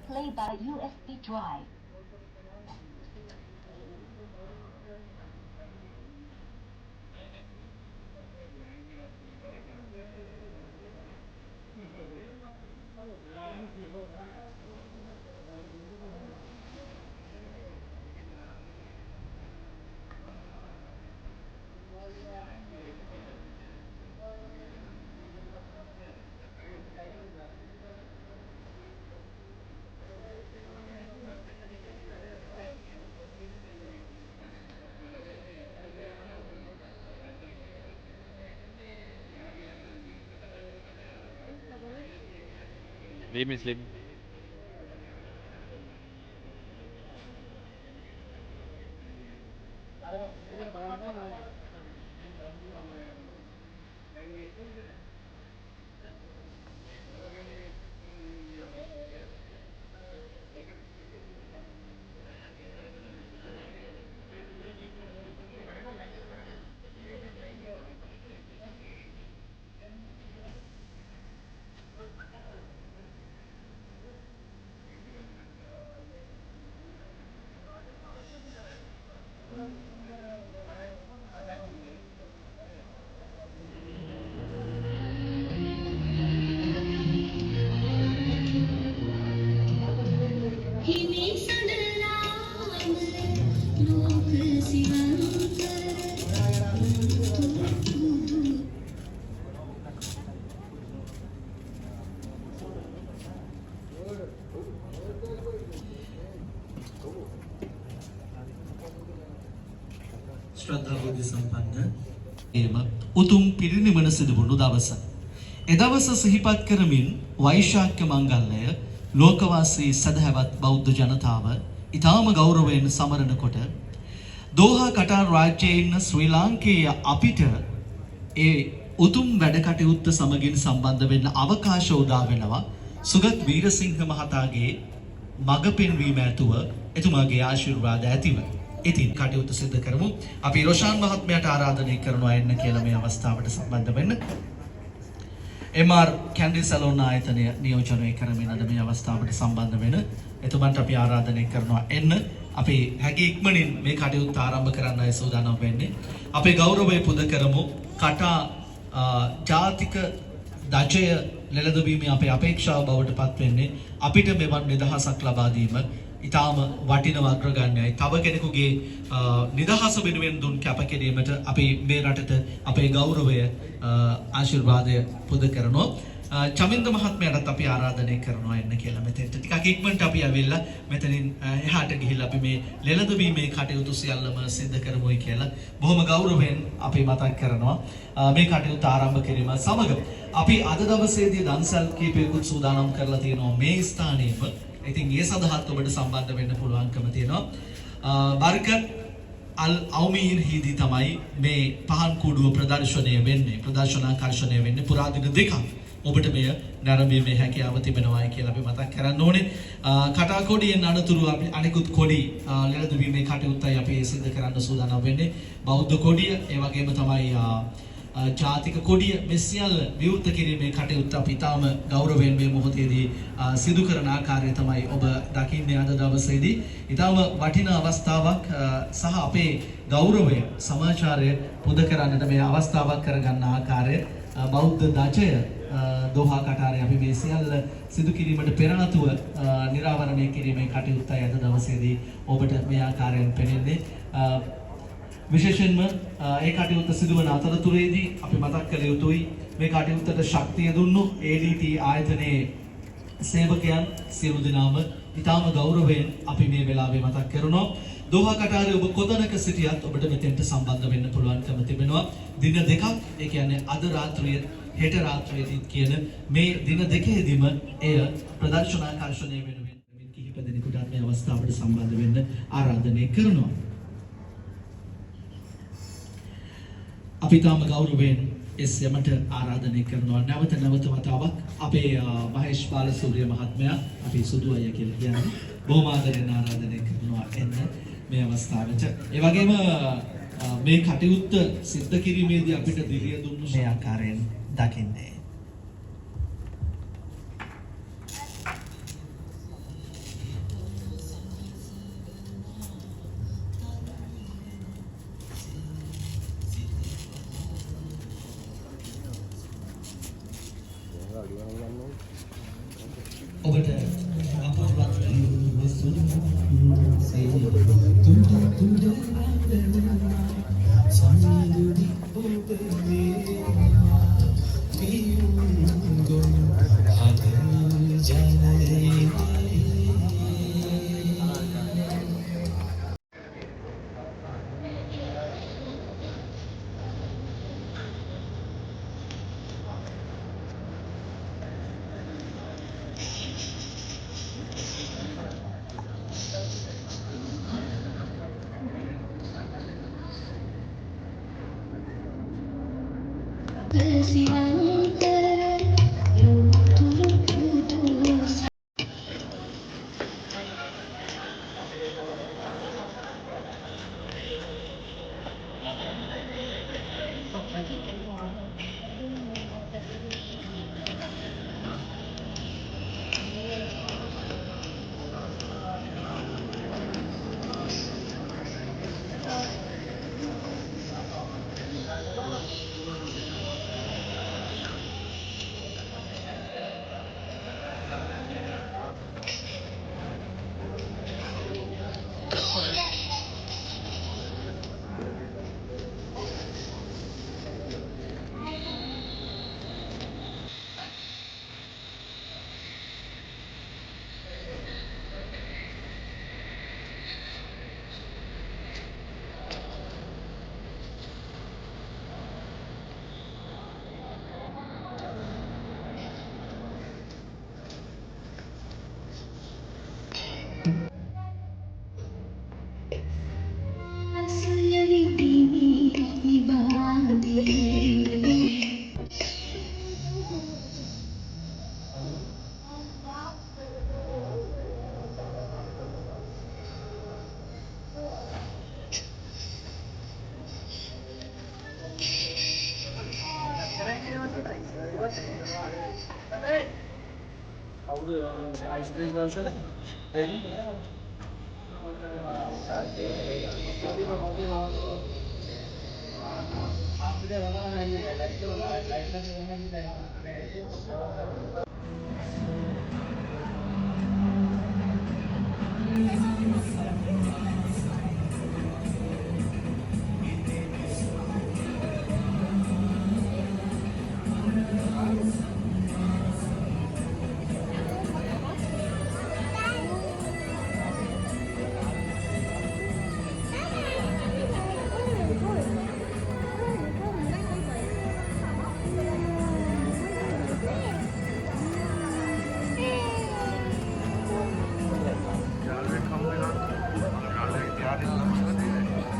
Play by USB drive. Leben ist Leben. ශ්‍රද්ධා බුද්ධ සම්පන්න ඒම උතුම් පිරිනිවන සිදු වුණු දවස. එදවස සිහිපත් කරමින් වෛශාඛ්‍ය මංගල්‍යය ලෝකවාසී සදහැවත් බෞද්ධ ජනතාව ඉතාම ගෞරවයෙන් සමරන කොට දෝහා කටාර් රාජ්‍යයේ ඉන්න ශ්‍රී ලාංකේය අපිට ඒ උතුම් වැඩ කටයුත්ත සමගින් සම්බන්ධ වෙන්න අවකාශ උදා වෙනවා සුගත් වීරසිංහ මහතාගේ මඟ පෙන්වීම ඇතුව එතුමාගේ ආශිර්වාද ඇතිව. ඉතින් කටයුතු සිදු කරමු. අපි රොෂාන් මහත්මයාට ආරාධනය කරනවා එන්න කියලා මේ අවස්ථාවට සම්බන්ධ වෙන්න. MR කැන්ඩි සැලෝන් ආයතනය නියෝජනය කරමින් අද මේ අවස්ථාවට සම්බන්ධ වෙන එතුමන්ට අපි ආරාධනය කරනවා එන්න. අපි හැකි ඉක්මනින් මේ කටයුත්ත ආරම්භ කරන්නයි සූදානම් වෙන්නේ. අපේ ගෞරවය පුද කරමු. කටා ජාතික දජය ලෙලදවීමේ අපේ අපේක්ෂාව බවට පත් වෙන්නේ අපිට මෙවන් නිදහසක් ලබා දීම ඉතාම වටින අග්‍රගණ්‍යයි. තව කෙනෙකුගේ නිදහස වෙනුවෙන් දුන් කැපකිරීමට අපි මේ රටට අපේ ගෞරවය ආශිර්වාදය පුද කරනවා. චමින්ද මහත්මයාටත් අපි ආරාධනය කරනවා එන්න කියලා මෙතෙන්ට. ටිකක් ඉක්මනට අපි ආවිල්ලා මෙතනින් එහාට ගිහිල්ලා අපි මේ ලෙලදවීමේ කටයුතු සියල්ලම සිදු කරමුයි කියලා බොහොම ගෞරවයෙන් අපි මතක් කරනවා. මේ කටයුත්ත ආරම්භ කිරීම සමග අපි අද දවසේදී දන්සල් කීපයකුත් සූදානම් කරලා තියෙනවා මේ ස්ථානයේම. ඉතින් ඒ සඳහාත් ඔබට සම්බන්ධ වෙන්න පුළුවන්කම තියෙනවා. බර්කත් අල් අවමීර් හිදී තමයි මේ පහන් කුඩුව ප්‍රදර්ශනය වෙන්නේ. ප්‍රදර්ශනාකර්ෂණය වෙන්නේ පුරා දින දෙකක්. ඔබට මෙය නැරඹීමේ හැකියාව තිබෙනවායි කියලා අපි මතක් කරන්න ඕනේ. කටා කොඩියෙන් අනතුරු අපි අනිකුත් කොඩි ලෙලදවීමේ කටයුත්තයි අපි සිදු කරන්න සූදානම් වෙන්නේ. බෞද්ධ කොඩිය ඒ වගේම තමයි ජාතික කොඩිය මේ සියල්ල විවෘත කිරීමේ කටයුත්ත අපි තාම ගෞරවයෙන් මේ මොහොතේදී සිදු කරන ආකාරය තමයි ඔබ දකින්නේ අද දවසේදී. ඊටම වටිනා අවස්ථාවක් සහ අපේ ගෞරවය සමාචාරය පුද කරන්නට මේ අවස්ථාවක් කරගන්න ආකාරය බෞද්ධ දජය දෝහා කටාරේ අපි මේ සියල්ල සිදු කිරීමට පෙර ආතුව නිරාවරණය කිරීමේ කටයුත්තයි අද දවසේදී ඔබට මේ ආකාරයෙන් පෙනෙන්නේ. විශේෂයෙන්ම ඒ කටයුත්ත සිදුවන අතරතුරේදී අපි මතක් කළ යුතුයි මේ කටයුත්තට ශක්තිය දුන්නු ADT ආයතනයේ සේවකයන් සියලු දෙනාම ඉතාම ගෞරවයෙන් අපි මේ වෙලාවේ මතක් කරනවා. දෝහා කටාරේ ඔබ කොතනක සිටියත් ඔබට මෙතෙන්ට සම්බන්ධ වෙන්න පුළුවන්කම තිබෙනවා. දින දෙකක් ඒ කියන්නේ අද රාත්‍රියේ හෙට රාත්‍රියේදී කියන මේ දින දෙකේදීම එය ප්‍රදර්ශනාකර්ෂණය වෙනුවෙන් කිහිප දෙනෙකුට මේ අවස්ථාවට සම්බන්ධ වෙන්න ආරාධනය කරනවා. අපි තාම ගෞරවයෙන් එස්යමට ආරාධනය කරනවා නැවත වතාවක් අපේ මහේෂ් බාලසූරිය මහත්මයා අපි සුදු අය කියලා කියන්නේ බොහොම ආදරෙන් ආරාධනය කරනවා එන්න මේ අවස්ථාවට. ඒ වගේම මේ කටයුත්ත සිද්ධ කිරීමේදී අපිට දිලිය දුන්නු මේ ආකාරයෙන් දකින්නේ.